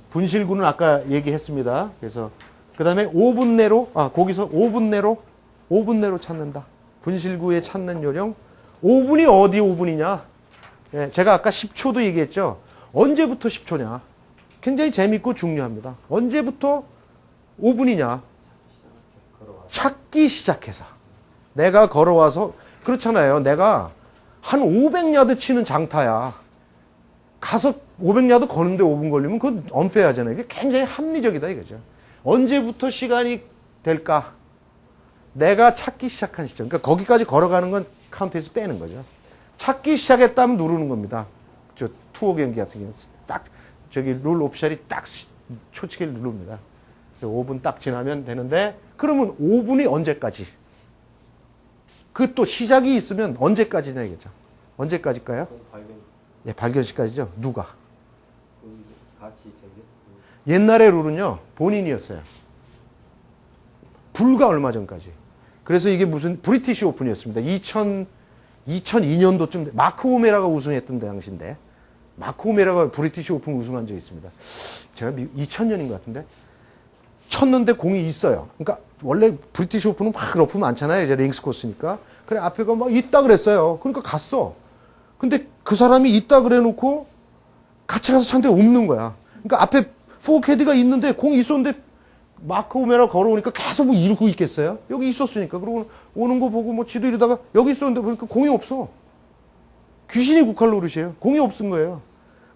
분실구는 아까 얘기했습니다. 그래서 그 다음에 5분 내로 거기서 5분 내로 찾는다. 분실구에 찾는 요령. 5분이 어디 5분이냐? 예, 제가 아까 10초도 얘기했죠. 언제부터 10초냐? 굉장히 재밌고 중요합니다. 언제부터 5분이냐? 찾기 시작해서. 내가 걸어와서 그렇잖아요. 내가 한 500야드 치는 장타야. 가서 500야드 거는데 5분 걸리면 그건 언페어하잖아요. 이게 굉장히 합리적이다 이거죠. 언제부터 시간이 될까? 내가 찾기 시작한 시점. 그러니까 거기까지 걸어가는 건 카운트에서 빼는 거죠. 찾기 시작했다면 누르는 겁니다. 저 투어 경기 같은 경우는 딱 저기 룰 오피셜이 딱 초치기를 누릅니다. 5분 딱 지나면 되는데 그러면 5분이 언제까지? 그 또 시작이 있으면 언제까지냐 이거죠. 언제까지일까요? 예, 발견 시까지죠. 누가? 옛날의 룰은요. 본인이었어요. 불과 얼마 전까지. 그래서 이게 무슨 브리티시 오픈이었습니다. 2002년도쯤 마크 오메라가 우승했던 당시인데 마크 오메라가 브리티시 오픈 우승한 적이 있습니다. 제가 2000년인 것 같은데 쳤는데 공이 있어요. 그러니까 원래 브리티시 오픈은 막 러프 많잖아요. 이제 링스 코스니까. 그래 앞에가 막 있다 그랬어요. 그러니까 갔어. 근데 그 사람이 있다 그래 놓고 같이 가서 쳤는데 없는 거야. 그러니까 앞에 포캐디가 있는데 공이 있었는데 마크 오메라 걸어오니까 계속 뭐 이러고 있겠어요? 여기 있었으니까. 그러고 오는 거 보고 뭐 지도 이러다가 여기 있었는데 보니까 공이 없어. 귀신이 국할 노릇이에요. 공이 없은 거예요.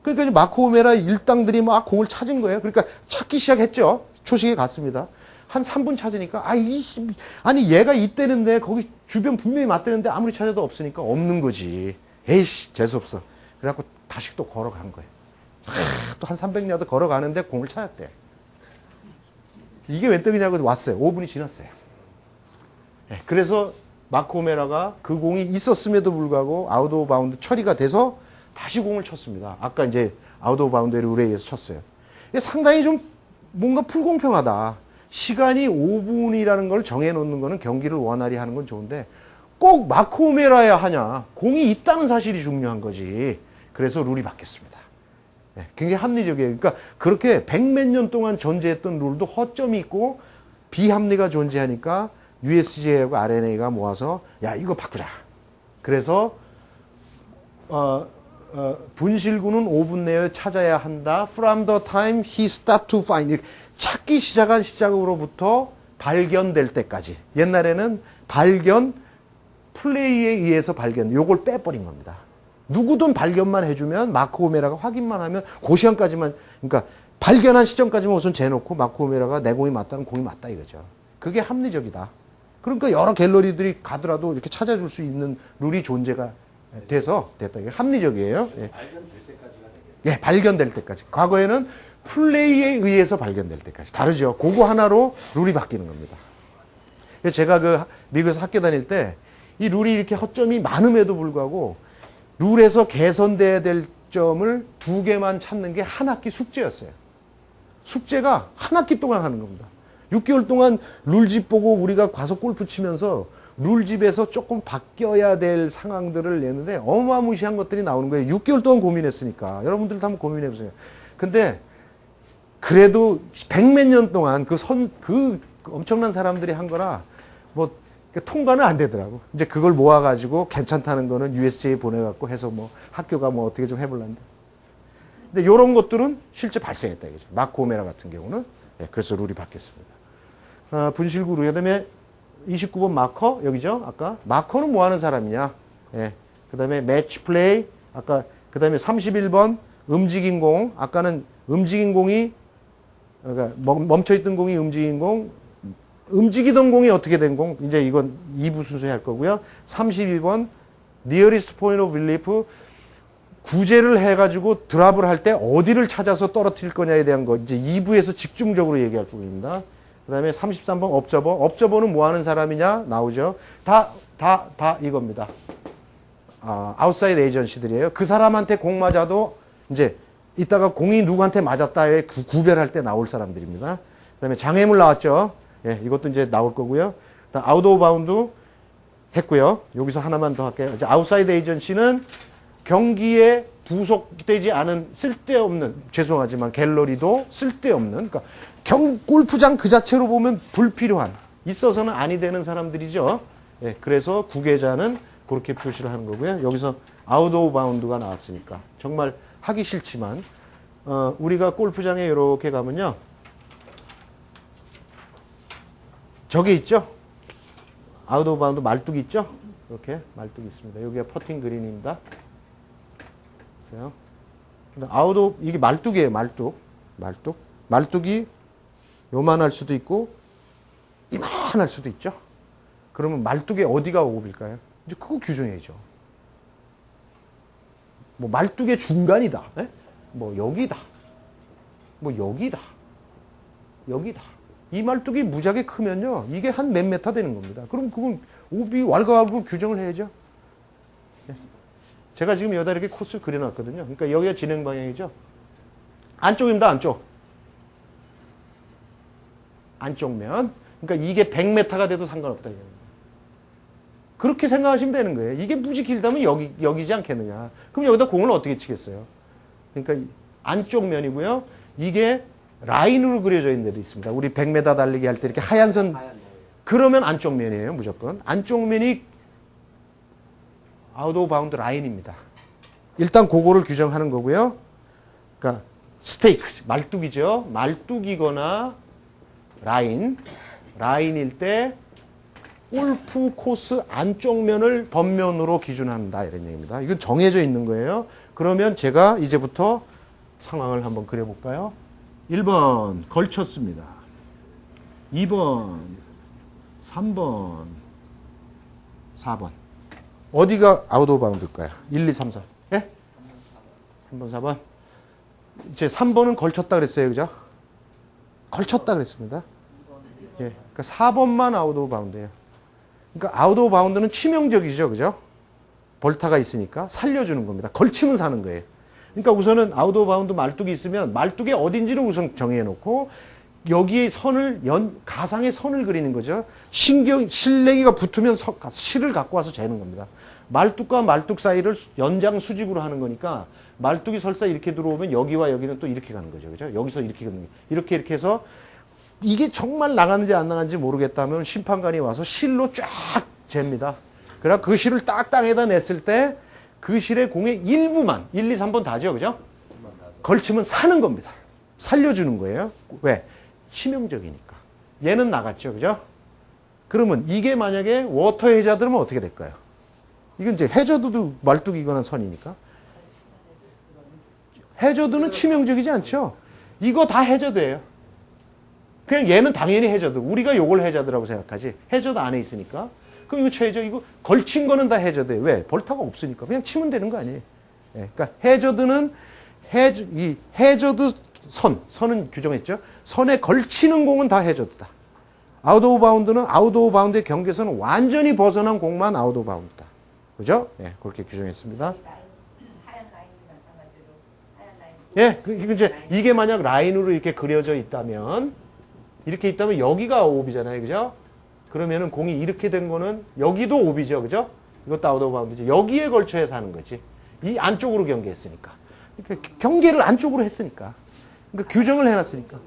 그러니까 이제 마크 오메라 일당들이 막 공을 찾은 거예요. 그러니까 찾기 시작했죠. 초식에 갔습니다. 한 3분 찾으니까 아니 얘가 있대는데 거기 주변 분명히 맞대는데 아무리 찾아도 없으니까 없는 거지. 에이씨 재수없어. 그래갖고 다시 또 걸어간 거예요. 또 한 300야드 걸어가는데 공을 찾았대. 이게 웬 떡이냐고 왔어요. 5분이 지났어요. 네, 그래서 마크 오메라가 그 공이 있었음에도 불구하고 아웃 오브 바운드 처리가 돼서 다시 공을 쳤습니다. 아까 이제 아웃 오브 바운드 룰에 의해서 쳤어요. 이게 상당히 좀 뭔가 불공평하다. 시간이 5분이라는 걸 정해놓는 거는 경기를 원활히 하는 건 좋은데 꼭 마크 오메라야 하냐. 공이 있다는 사실이 중요한 거지. 그래서 룰이 바뀌었습니다. 네, 굉장히 합리적이에요. 그러니까 그렇게 100몇 년 동안 존재했던 룰도 허점이 있고 비합리가 존재하니까 USGA하고 RNA가 모아서 야 이거 바꾸자. 그래서 분실구는 5분 내에 찾아야 한다. From the time he start to find. 찾기 시작한 시작으로부터 발견될 때까지. 옛날에는 발견, 플레이에 의해서 발견. 요걸 빼버린 겁니다. 누구든 발견만 해주면 마크 오메라가 확인만 하면 그 시간까지만, 그러니까 발견한 시점까지만 우선 재놓고 마크 오메라가 내 공이 맞다는 공이 맞다 이거죠. 그게 합리적이다. 그러니까 여러 갤러리들이 가더라도 이렇게 찾아줄 수 있는 룰이 존재가 돼서 됐다. 이게 합리적이에요. 예. 발견될 때까지가 되겠네요. 예, 발견될 때까지. 과거에는 플레이에 의해서 발견될 때까지. 다르죠. 그거 하나로 룰이 바뀌는 겁니다. 제가 그 미국에서 학교 다닐 때 이 룰이 이렇게 허점이 많음에도 불구하고 룰에서 개선돼야 될 점을 2개만 찾는 게 한 학기 숙제였어요. 숙제가 한 학기 동안 하는 겁니다. 6개월 동안 룰집 보고 우리가 가서 골프 치면서 룰집에서 조금 바뀌어야 될 상황들을 내는데 어마무시한 것들이 나오는 거예요. 6개월 동안 고민했으니까. 여러분들도 한번 고민해보세요. 근데 그래도 100몇 년 동안 그 엄청난 사람들이 한 거라 뭐 통과는 안 되더라고. 이제 그걸 모아가지고 괜찮다는 거는 USG에 보내갖고 해서 뭐 학교가 뭐 어떻게 좀 해볼란데. 근데 요런 것들은 실제 발생했다 이거죠. 마크 오메라 같은 경우는. 예, 그래서 룰이 바뀌었습니다. 분실구 룰. 그 다음에 29번 마커, 여기죠. 아까. 마커는 뭐 하는 사람이냐. 예. 그 다음에 매치 플레이. 아까, 그 다음에 31번 움직인 공. 아까는 움직인 공이, 그러니까 멈춰있던 공이 움직인 공. 움직이던 공이 어떻게 된 공. 이제 이건 2부 순서에 할 거고요. 32번 nearest point of relief. 구제를 해가지고 드랍을 할 때 어디를 찾아서 떨어뜨릴 거냐에 대한 거. 이제 2부에서 집중적으로 얘기할 부분입니다. 그 다음에 33번 업저버. 업저버는 뭐 하는 사람이냐? 나오죠. 다 이겁니다. 아웃사이드 에이전시들이에요. 그 사람한테 공 맞아도 이제 이따가 공이 누구한테 맞았다에 구별할 때 나올 사람들입니다. 그 다음에 장애물 나왔죠. 예, 이것도 이제 나올 거고요. 아웃 오브 바운드 했고요. 여기서 하나만 더 할게요. 이제 아웃사이드 에이전시는 경기에 부속되지 않은 쓸데없는, 죄송하지만 갤러리도 쓸데없는, 그러니까 골프장 그 자체로 보면 불필요한, 있어서는 아니 되는 사람들이죠. 예, 그래서 구계자는 그렇게 표시를 하는 거고요. 여기서 아웃 오브 바운드가 나왔으니까 정말 하기 싫지만 우리가 골프장에 이렇게 가면요, 저기 있죠. 아웃 오브 바운드 말뚝이 있죠. 이렇게 말뚝이 있습니다. 여기가 퍼팅 그린입니다. 보세요. 아웃 오브, 이게 말뚝이에요. 말뚝이 요만할 수도 있고 이만할 수도 있죠. 그러면 말뚝의 어디가 오비일까요? 이제 그거 규정해야죠. 뭐 말뚝의 중간이다. 에? 뭐 여기다. 뭐 여기다. 이 말뚝이 무지하게 크면요, 이게 한 몇 메타 되는 겁니다. 그럼 그건 오비 왈가왈부로 규정을 해야죠. 제가 지금 여기다 이렇게 코스를 그려놨거든요. 그러니까 여기가 진행 방향이죠. 안쪽입니다. 안쪽면. 그러니까 이게 100m가 돼도 상관없다. 그렇게 생각하시면 되는 거예요. 이게 무지 길다면 여기지 않겠느냐. 그럼 여기다 공을 어떻게 치겠어요? 그러니까 안쪽 면이고요. 이게 라인으로 그려져 있는 데도 있습니다. 우리 100m 달리기 할 때 이렇게 하얀 선. 그러면 안쪽 면이에요. 무조건. 안쪽 면이 아웃 오브 바운드 라인입니다. 일단 그거를 규정하는 거고요. 그러니까 스테이크, 말뚝이죠. 말뚝이거나 라인일 때 골프 코스 안쪽 면을 범면으로 기준한다, 이런 얘기입니다. 이건 정해져 있는 거예요. 그러면 제가 이제부터 상황을 한번 그려볼까요? 1번 걸쳤습니다. 2번, 3번, 4번. 어디가 아웃 오브 바운드일까요? 1, 2, 3, 4. 예? 3번, 4번. 이제 3번은 걸쳤다 그랬어요. 그죠? 걸쳤다 그랬습니다. 예. 그러니까 4번만 아웃 오브 바운드예요. 그러니까 아웃 오브 바운드는 치명적이죠. 그죠? 볼타가 있으니까 살려주는 겁니다. 걸치면 사는 거예요. 그러니까 우선은 아웃 오브 바운드 말뚝이 있으면 말뚝이 어딘지를 우선 정해 놓고 여기에 가상의 선을 그리는 거죠. 실내기가 붙으면 실을 갖고 와서 재는 겁니다. 말뚝과 말뚝 사이를 연장 수직으로 하는 거니까 말뚝이 설사 이렇게 들어오면 여기와 여기는 또 이렇게 가는 거죠. 그죠? 여기서 이렇게 가는 거예요. 이렇게 해서 이게 정말 나가는지 안 나가는지 모르겠다면 심판관이 와서 실로 쫙 잽니다. 그래서 그 실을 딱 땅에다 냈을 때 그 실의 공의 일부만, 1, 2, 3번 다죠. 그죠? 걸치면 사는 겁니다. 살려주는 거예요. 왜? 치명적이니까. 얘는 나갔죠. 그죠? 그러면 이게 만약에 워터 해저드면 어떻게 될까요? 이건 이제 해저드도 말뚝이거나 선이니까. 해저드는 치명적이지 않죠? 이거 다 해저드예요. 그냥 얘는 당연히 해저드. 우리가 요걸 해저드라고 생각하지. 해저드 안에 있으니까. 그럼 이거 쳐야죠. 이거 걸친 거는 다 해저드예요. 왜? 볼타가 없으니까. 그냥 치면 되는 거 아니에요. 예, 그러니까 해저드는 이 해저드 선은 규정했죠. 선에 걸치는 공은 다 해저드다. 아웃 오브 바운드는 아웃 오브 바운드의 경계선은 완전히 벗어난 공만 아웃 오브 바운드다. 그죠? 예, 그렇게 규정했습니다. 하얀 라인이 마찬가지로 하얀 라인. 예, 이제 이게 만약 라인으로 이렇게 그려져 있다면 여기가 오비잖아요. 그죠? 그러면은 공이 이렇게 된 거는 여기도 오비죠. 그죠? 이것도 아웃 오브 바운드지. 여기에 걸쳐서 하는 거지. 이 안쪽으로 경계했으니까. 그러니까 경계를 안쪽으로 했으니까. 그러니까 규정을 해놨으니까.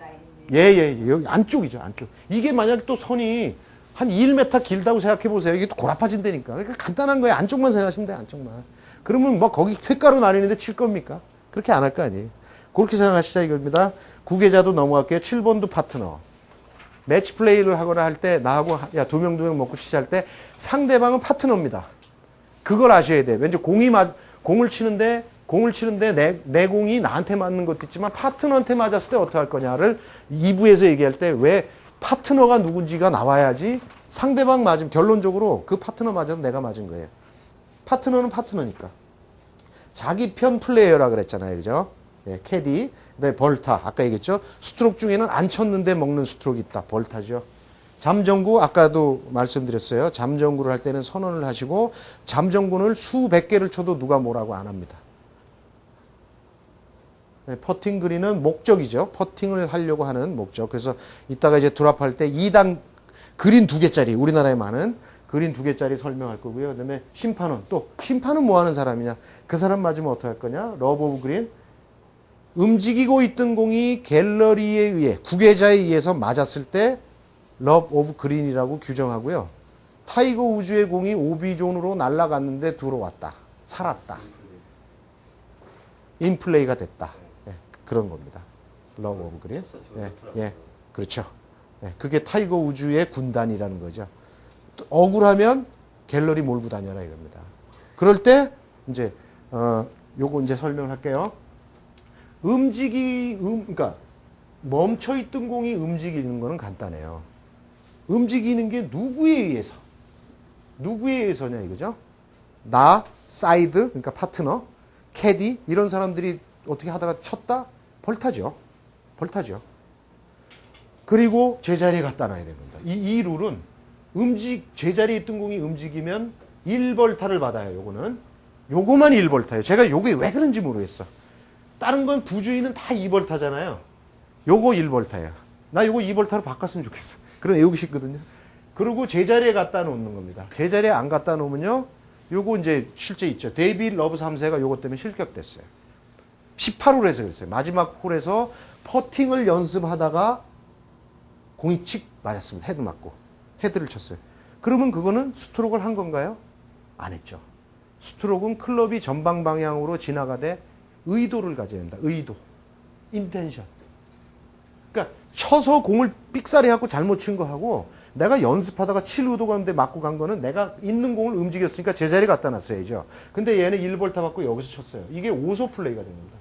여기 안쪽이죠. 안쪽. 이게 만약 또 선이 한 1m 길다고 생각해 보세요. 이게 또 고라파진다니까. 그러니까 간단한 거예요. 안쪽만 생각하시면 돼요. 안쪽만. 그러면 뭐 거기 횟가루 나뉘는데 칠 겁니까? 그렇게 안 할 거 아니에요. 그렇게 생각하시자 이겁니다. 구계자도 넘어갈게요. 7번도 파트너. 매치 플레이를 하거나 할 때 나하고 야, 두 명 먹고 치자 할 때 상대방은 파트너입니다. 그걸 아셔야 돼요. 왠지 공을 치는데 내 공이 나한테 맞는 것도 있지만 파트너한테 맞았을 때 어떻게 할 거냐를 2부에서 얘기할 때 왜 파트너가 누군지가 나와야지 상대방 맞으면 결론적으로 그 파트너 맞아도 내가 맞은 거예요. 파트너는 파트너니까. 자기 편 플레이어라 그랬잖아요. 그죠? 예, 캐디. 네, 벌타. 아까 얘기했죠. 스트로크 중에는 안 쳤는데 먹는 스트로크 있다. 벌타죠. 잠정구 아까도 말씀드렸어요. 잠정구를 할 때는 선언을 하시고 잠정구를 수백 개를 쳐도 누가 뭐라고 안 합니다. 퍼팅 그린은 목적이죠. 퍼팅을 하려고 하는 목적. 그래서 이따가 이제 드랍할 때 2단 그린 2개짜리, 우리나라에 많은 그린 2개짜리 설명할 거고요. 그 다음에 심판은 뭐 하는 사람이냐? 그 사람 맞으면 어떻게 할 거냐? 러브 오브 그린. 움직이고 있던 공이 갤러리에 의해, 구계자에 의해서 맞았을 때 러브 오브 그린이라고 규정하고요. 타이거 우즈의 공이 오비존으로 날아갔는데 들어왔다. 살았다. 인플레이가 됐다. 예, 그런 겁니다. 러브 오브 그린. 예, 그렇죠. 예, 그게 타이거 우즈의 군단이라는 거죠. 억울하면 갤러리 몰고 다녀라 이겁니다. 그럴 때 이제 요거 이제 설명을 할게요. 그러니까 멈춰 있던 공이 움직이는 거는 간단해요. 움직이는 게 누구에 의해서냐 이거죠. 나, 사이드, 그러니까 파트너, 캐디 이런 사람들이 어떻게 하다가 쳤다? 벌타죠. 그리고 제자리에 갖다 놔야 됩니다. 이 룰은 제자리에 있던 공이 움직이면 1벌타를 받아요. 요거만 1벌타예요. 제가 요게 왜 그런지 모르겠어. 다른 건 부주의는 다 2벌타잖아요. 요거 1벌타예요. 나 요거 2벌타로 바꿨으면 좋겠어. 그런 애우기 쉽거든요. 그리고 제자리에 갖다 놓는 겁니다. 제자리에 안 갖다 놓으면요. 요거 이제 실제 있죠. 데이비 러브 3세가 요것 때문에 실격됐어요. 18홀에서 그랬어요. 마지막 홀에서 퍼팅을 연습하다가 공이 칙 맞았습니다. 헤드 맞고. 헤드를 쳤어요. 그러면 그거는 스트로크를 한 건가요? 안 했죠. 스트로크는 클럽이 전방 방향으로 지나가되 의도를 가져야 된다. 의도. 인텐션. 그러니까 쳐서 공을 삑사리 하고 잘못 친 거 하고 내가 연습하다가 칠 의도가 있는데 맞고 간 거는 내가 있는 공을 움직였으니까 제자리에 갖다 놨어야죠. 근데 얘는 1볼타 받고 여기서 쳤어요. 이게 오소 플레이가 됩니다.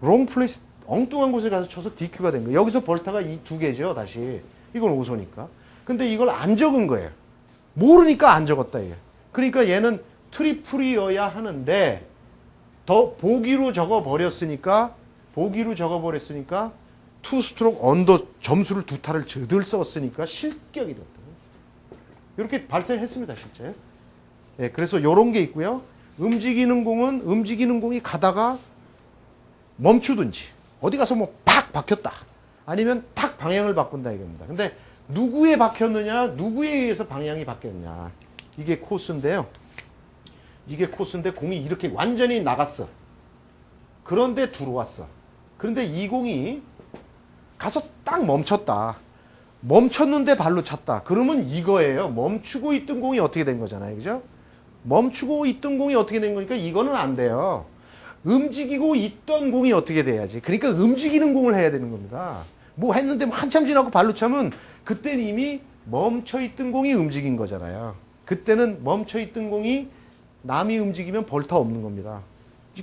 롱 플레이, 엉뚱한 곳에 가서 쳐서 DQ가 된 거예요. 여기서 볼타가 이 2개죠, 다시. 이건 오소니까. 근데 이걸 안 적은 거예요. 모르니까 안 적었다, 이게. 그러니까 얘는 트리플이어야 하는데, 더 보기로 적어버렸으니까, 투 스트로크 언더 점수를 2타를 들 썼으니까 실격이 됐다. 이렇게 발생했습니다, 실제. 예, 그래서 이런 게 있고요. 움직이는 공이 가다가 멈추든지, 어디 가서 뭐 팍 박혔다. 아니면 탁 방향을 바꾼다 이겁니다. 근데 누구에 박혔느냐, 누구에 의해서 방향이 바뀌었냐. 이게 코스인데요. 이게 코스인데 공이 이렇게 완전히 나갔어. 그런데 들어왔어. 그런데 이 공이 가서 딱 멈췄다. 멈췄는데 발로 찼다. 그러면 이거예요. 멈추고 있던 공이 어떻게 된 거잖아요. 그죠? 멈추고 있던 공이 어떻게 된 거니까 이거는 안 돼요. 움직이고 있던 공이 어떻게 돼야지. 그러니까 움직이는 공을 해야 되는 겁니다. 뭐 했는데 한참 지나고 발로 차면 그때는 이미 멈춰있던 공이 움직인 거잖아요. 그때는 멈춰있던 공이 남이 움직이면 벌타 없는 겁니다.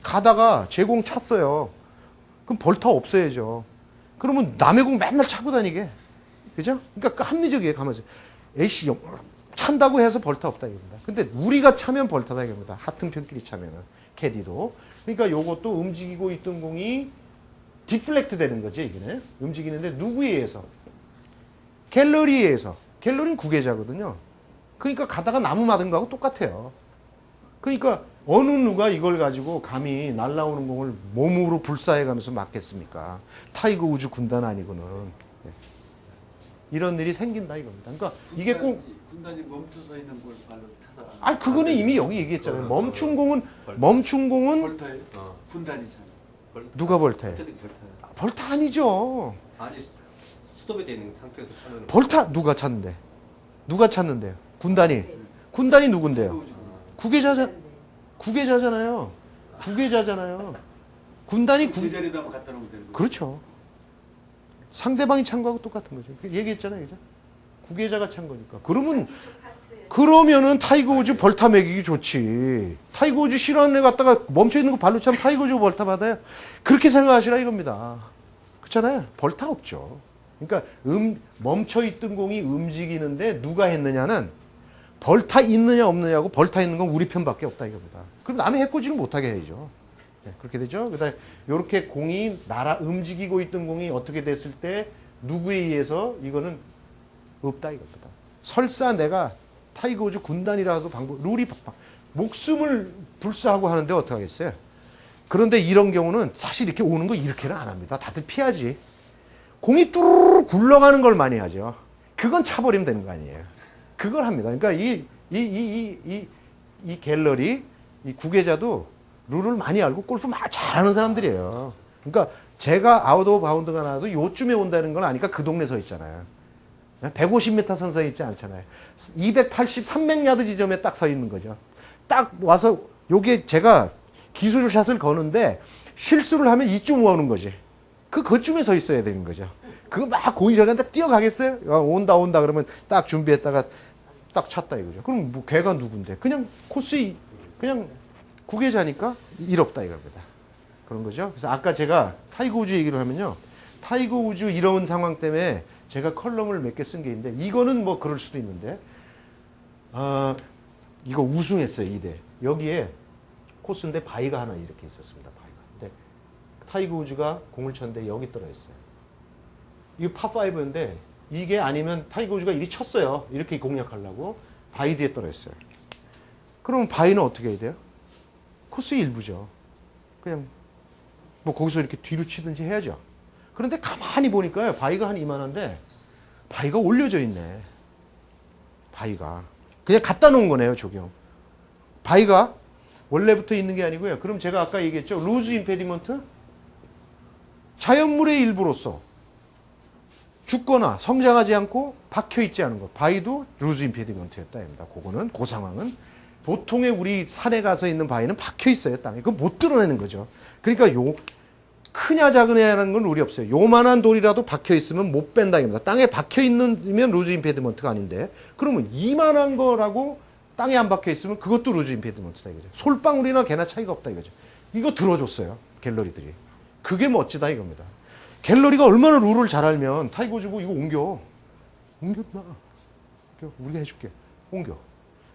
가다가 제 공 찼어요. 그럼 벌타 없어야죠. 그러면 남의 공 맨날 차고 다니게. 그죠? 그러니까 합리적이에요. 가면서. 에이씨, 찬다고 해서 벌타 없다 이겁니다. 근데 우리가 차면 벌타다 이겁니다. 하등편끼리 차면은. 캐디도. 그러니까 요것도 움직이고 있던 공이 디플렉트 되는 거지, 이거는. 움직이는데 누구에 의해서? 갤러리에 의해서. 갤러리는 구계자거든요. 그러니까 가다가 나무 맞은 거하고 똑같아요. 그러니까 어느 누가 이걸 가지고 감히 날라오는 공을 몸으로 불사해가면서 맞겠습니까? 타이거 우즈 군단 아니고는. 네. 이런 일이 생긴다 이겁니다. 그러니까 이게 꼭 군단이 멈춰서 있는 걸 발로 차서. 아, 그거는 이미 여기 얘기했잖아요. 멈춘 공은 벌타에 군단이잖아요. 누가 벌타해? 벌타 아니죠. 아니 스톱이 되어 있는 상태에서 차면 벌타 누가 찾는데? 누가 찾는데요? 군단이 누군데요? 구계자잖아요. 군단이 제자리에다 갖다 놓으면 되는 거예요. 그렇죠. 상대방이 찬 거하고 똑같은 거죠. 얘기했잖아요, 그죠? 구계자가 찬 거니까. 그러면은 타이거 우즈 벌타 매기기 좋지. 타이거 우즈 싫어하는 애 갖다가 멈춰 있는 거 발로 차면 타이거 우즈 벌타 받아요. 그렇게 생각하시라 이겁니다. 그렇잖아요. 벌타 없죠. 그러니까 멈춰 있던 공이 움직이는데 누가 했느냐는 벌타 있느냐 없느냐고 벌타 있는 건 우리 편밖에 없다 이겁니다. 그럼 남의 해코지를 못하게 해야죠. 네, 그렇게 되죠. 그다음에 이렇게 공이 움직이고 있던 공이 어떻게 됐을 때 누구에 의해서 이거는 없다 이겁니다. 설사 내가 타이거 우즈 군단이라도 룰이 목숨을 불사하고 하는데 어떻게 하겠어요? 그런데 이런 경우는 사실 이렇게 오는 거 이렇게는 안 합니다. 다들 피하지. 공이 뚜루루 굴러가는 걸 많이 하죠. 그건 차버리면 되는 거 아니에요. 그걸 합니다. 그러니까 이 갤러리, 이 구계자도 룰을 많이 알고 골프 잘하는 사람들이에요. 그러니까 제가 아웃 오브 바운드가 나와도 요쯤에 온다는 건 아니까 그 동네 서 있잖아요. 150m 선 서 있지 않잖아요. 280, 300야드 지점에 딱 서 있는 거죠. 딱 와서 요게 제가 기술 샷을 거는데 실수를 하면 이쯤 오는 거지. 그쯤에 서 있어야 되는 거죠. 그거 막 공이 저간다 뛰어가겠어요? 온다 그러면 딱 준비했다가 딱 찼다 이거죠. 그럼 뭐 걔가 누군데? 그냥 코스 그냥 구계자니까 일 없다 이겁니다. 그런 거죠. 그래서 아까 제가 타이거 우즈 얘기를 하면요. 타이거 우즈 이런 상황 때문에 제가 컬럼을 몇 개 쓴 게 있는데 이거는 뭐 그럴 수도 있는데 이거 우승했어요 2대. 여기에 코스인데 바위가 하나 이렇게 있었습니다. 바위가. 근데 타이거 우즈가 공을 쳤는데 여기 떨어졌어요. 이거 파5인데 이게 아니면 타이거 우즈가 이리 쳤어요. 이렇게 공략하려고 바위 뒤에 떨어졌어요. 그러면 바위는 어떻게 해야 돼요? 코스 일부죠. 그냥 뭐 거기서 이렇게 뒤로 치든지 해야죠. 그런데 가만히 보니까요. 바위가 한 이만한데 바위가 올려져 있네. 바위가. 그냥 갖다 놓은 거네요. 조경. 바위가 원래부터 있는 게 아니고요. 그럼 제가 아까 얘기했죠. 루즈 임페디먼트? 자연물의 일부로서 죽거나 성장하지 않고 박혀있지 않은 것. 바위도 루즈 임페디먼트였다. 그거는, 그 상황은. 보통의 우리 산에 가서 있는 바위는 박혀있어요. 땅에. 그거 못 드러내는 거죠. 그러니까 크냐 작으냐라는 건 룰이 없어요. 요만한 돌이라도 박혀있으면 못 뺀다. 입니다. 땅에 박혀있는 루즈 임페디먼트가 아닌데. 그러면 이만한 거라고 땅에 안 박혀있으면 그것도 루즈 임페디먼트다. 이거죠. 솔방울이나 개나 차이가 없다. 이거죠. 이거 들어줬어요. 갤러리들이. 그게 멋지다. 이겁니다. 갤러리가 얼마나 룰을 잘 알면 타이거 주고 이거 옮겨. 옮겼나? 우리가 해줄게. 옮겨.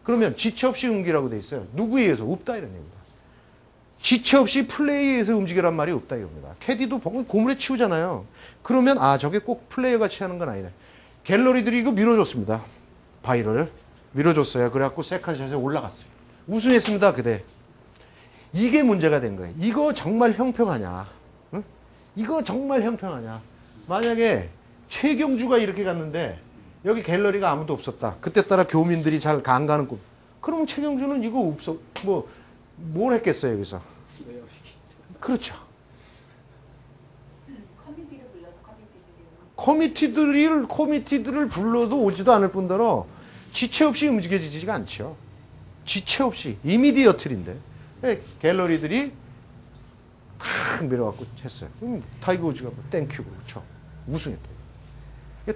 그러면 지체 없이 옮기라고 돼 있어요. 누구에 의해서? 없다 이런 얘기입니다. 지체 없이 플레이에 의해서 움직이란 말이 없다 이겁니다. 캐디도 고물에 치우잖아요. 그러면 저게 꼭 플레이어가 취하는 건 아니네. 갤러리들이 이거 밀어줬습니다. 바위를 밀어줬어요. 그래갖고 세컨샷에 올라갔어요. 우승했습니다. 그대. 이게 문제가 된 거예요. 이거 정말 형평하냐? 응? 이거 정말 형평하냐? 만약에 최경주가 이렇게 갔는데 여기 갤러리가 아무도 없었다. 그때 따라 교민들이 잘 안 가는 곳. 그러면 최경주는 이거 없어. 뭘 했겠어요, 여기서? 그렇죠. 커미티를 불러서 커미티들을 불러도 오지도 않을 뿐더러 지체 없이 움직여지지가 않죠. 지체 없이. 이미디어틀인데. 갤러리들이 탁 밀어갖고 했어요. 타이거 우즈가 땡큐 그렇죠. 우승했다.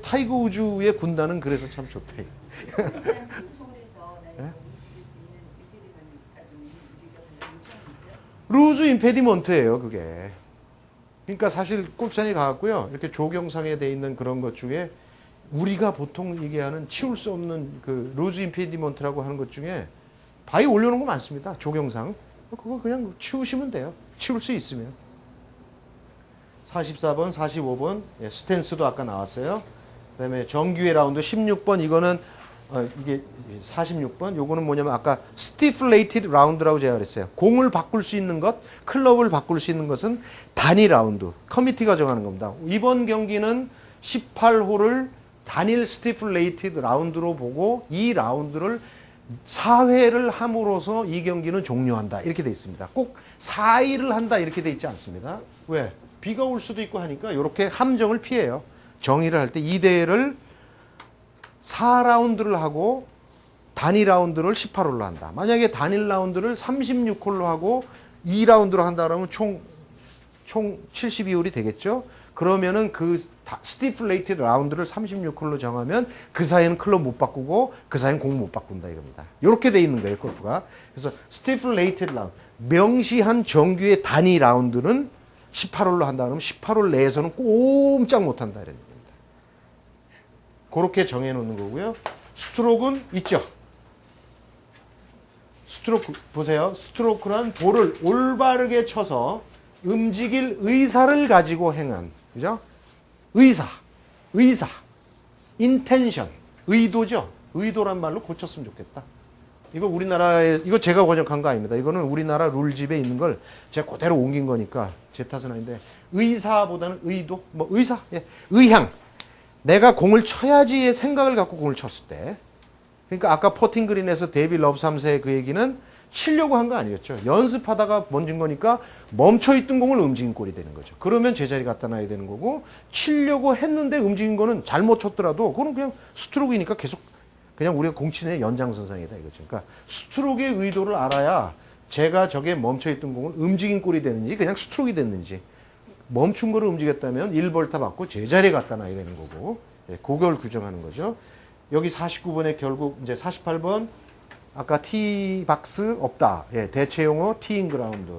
타이거 우즈의 군단은 그래서 참 좋다. 요청을 해서 나는 움직일 수 있는 임페디먼트가 좀 우리가 요청했는데요. 루즈 임페디먼트예요, 그게. 그러니까 사실 골프장에 가갖고요. 이렇게 조경상에 돼 있는 그런 것 중에 우리가 보통 얘기하는 치울 수 없는 그 루즈 임페디먼트라고 하는 것 중에 바위 올려놓은 거 많습니다. 조경상. 그거 그냥 치우시면 돼요. 치울 수 있으면. 44번, 45번, 스탠스도 아까 나왔어요. 그 다음에 정규의 라운드 16번, 이거는, 이게 46번, 요거는 뭐냐면 아까 스티플레이티드 라운드라고 제가 그랬어요. 공을 바꿀 수 있는 것, 클럽을 바꿀 수 있는 것은 단위 라운드, 커미티가 정하는 겁니다. 이번 경기는 18홀을 단일 스티플레이티드 라운드로 보고 이 라운드를 4회를 함으로써 이 경기는 종료한다. 이렇게 돼 있습니다. 꼭 4일을 한다. 이렇게 돼 있지 않습니다. 왜? 비가 올 수도 있고 하니까 이렇게 함정을 피해요. 정의를 할 때 2대를 4라운드를 하고 단위 라운드를 18홀로 한다. 만약에 단일 라운드를 36홀로 하고 2라운드로 한다 그러면 총 72홀이 되겠죠. 그러면은 그 스티플레이티드 라운드를 36홀로 정하면 그 사이에는 클럽 못 바꾸고 그 사이에는 공 못 바꾼다 이겁니다. 이렇게 돼 있는 거예요, 골프가. 그래서 스티플레이티드 라운드, 명시한 정규의 단위 라운드는 18홀로 한다 그러면 18홀 내에서는 꼼짝 못 한다 이런 얘기입니다. 그렇게 정해 놓는 거고요. 스트로크는 있죠. 스트로크 보세요. 스트로크란 볼을 올바르게 쳐서 움직일 의사를 가지고 행한, 그죠? 의사, 인텐션, 의도죠. 의도란 말로 고쳤으면 좋겠다. 이거 우리나라에, 이거 제가 번역한 거 아닙니다. 이거는 우리나라 룰집에 있는 걸 제가 그대로 옮긴 거니까 제 탓은 아닌데, 의사보다는 의도, 뭐 의사, 예, 의향. 내가 공을 쳐야지의 생각을 갖고 공을 쳤을 때. 그러니까 아까 퍼팅 그린에서 데이비 러브 3세의 그 얘기는 치려고 한 거 아니었죠. 연습하다가 던진 거니까 멈춰있던 공을 움직인 꼴이 되는 거죠. 그러면 제자리 갖다 놔야 되는 거고, 치려고 했는데 움직인 거는 잘못 쳤더라도 그거는 그냥 스트로크이니까 계속 그냥 우리가 공 치는 연장선상이다 이거죠. 그러니까 스트로크의 의도를 알아야 제가 저게 멈춰있던 공을 움직인 꼴이 되는지 그냥 스트로크이 됐는지, 멈춘 거를 움직였다면 1벌타 받고 제자리에 갖다 놔야 되는 거고, 예, 그걸 규정하는 거죠. 여기 49번에 결국 이제 48번 아까 티 박스 없다. 예, 대체 용어 티인 그라운드.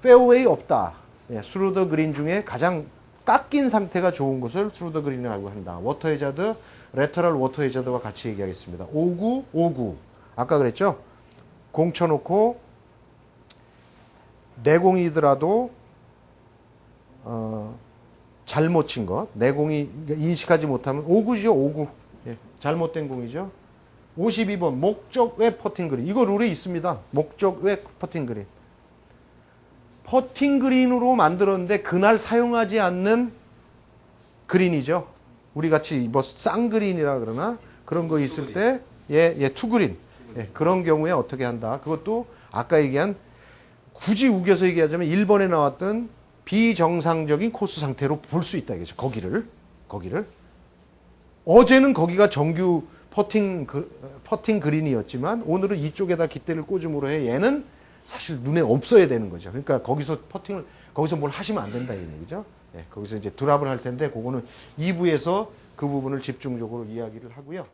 페어웨이 없다. 예, 스루 더 그린 중에 가장 깎인 상태가 좋은 곳을 스루 더 그린이라고 한다. 워터 해저드, 레터럴 워터 해저드와 같이 얘기하겠습니다. 5구, 5구. 아까 그랬죠? 공 쳐놓고 내 공이더라도 잘못 친 것, 내 공이 인식하지 못하면 5구죠, 5구. 예, 잘못된 공이죠. 52번 목적 외 퍼팅 그린. 이거 룰에 있습니다. 목적 외 퍼팅 그린. 퍼팅 그린으로 만들었는데 그날 사용하지 않는 그린이죠. 우리 같이 뭐 쌍그린이라 그러나 그런 거 있을 때, 예, 투그린. 예, 그런 경우에 어떻게 한다. 그것도 아까 얘기한, 굳이 우겨서 얘기하자면 1번에 나왔던 비정상적인 코스 상태로 볼 수 있다 이거죠. 거기를. 어제는 거기가 정규 퍼팅 그린이었지만 오늘은 이쪽에다 깃대를 꽂음으로 해 얘는 사실 눈에 없어야 되는 거죠. 그러니까 거기서 뭘 하시면 안 된다 이런 얘기죠. 예, 거기서 이제 드랍을 할 텐데 그거는 2부에서 그 부분을 집중적으로 이야기를 하고요.